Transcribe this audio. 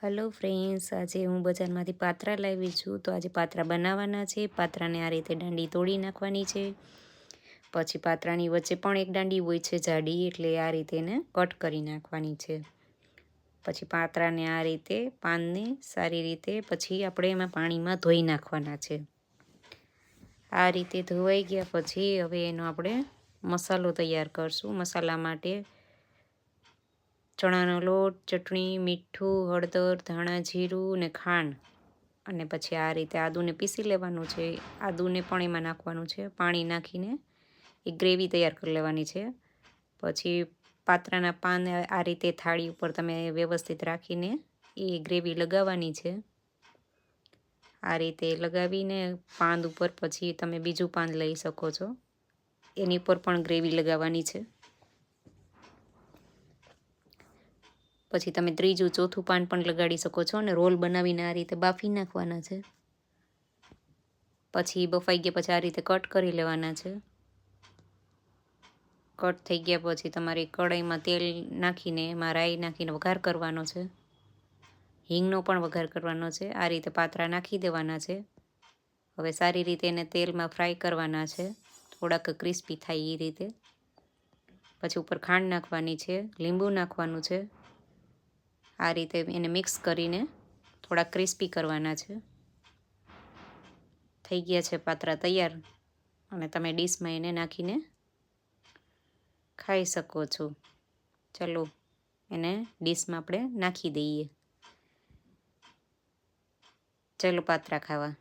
Hello friends, આજે હું બજારમાંથી પાત્રા લાવી છું. તો આજે પાત્રા બનાવવાના છે. પાત્રાને આ રીતે દાંડી તોડી નાખવાની છે. પછી પાત્રાની વચ્ચે પણ એક દાંડી હોય છે જાડી, એટલે આ રીતે એને કટ કરી નાખવાની છે. પછી પાત્રાને આ રીતે પાનને સારી રીતે પછી આપણે એમાં પાણીમાં ધોઈ નાખવાના છે. આ રીતે ધોવાઈ ગયા પછી હવે એનો આપણે મસાલો તૈયાર કરશું. મસાલા માટે ચણાનો લોટ, ચટણી, મીઠું, હળદર, ધાણા જીરું અને ખાંડ, અને પછી આ રીતે આદુને પીસી લેવાનું છે. આદુને પણ એમાં નાખવાનું છે. પાણી નાખીને એક ગ્રેવી તૈયાર કરી લેવાની છે. પછી પાત્રાના પાન આ રીતે થાળી ઉપર તમે વ્યવસ્થિત રાખીને એ ગ્રેવી લગાવવાની છે. આ રીતે લગાવીને પાન ઉપર પછી તમે બીજું પાન લઈ શકો છો, એની ઉપર પણ ગ્રેવી લગાવવાની છે. પછી તમે ત્રીજું ચોથું પાન પણ લગાડી શકો છો અને રોલ બનાવીને આ રીતે બાફી નાખવાના છે. પછી બફાઈ ગયા પછી આ રીતે કટ કરી લેવાના છે. કટ થઈ ગયા પછી તમારે કઢાઈમાં તેલ નાખીને એમાં રાઈ નાખીને વઘાર કરવાનો છે. હિંગનો પણ વઘાર કરવાનો છે. આ રીતે પાત્રા નાખી દેવાના છે. હવે સારી રીતે એને તેલમાં ફ્રાય કરવાના છે, થોડાક ક્રિસ્પી થાય એ રીતે. પછી ઉપર ખાંડ નાખવાની છે, લીંબુ નાખવાનું છે. આ રીતે એને મિક્સ કરીને થોડા ક્રિસ્પી કરવાના છે. થઈ ગયા છે પાત્રા તૈયાર, અને તમે ડીશમાં એને નાખીને ખાઈ શકો છો. ચલો એને ડીશમાં આપણે નાખી દઈએ. ચલો પાત્રા ખાવા.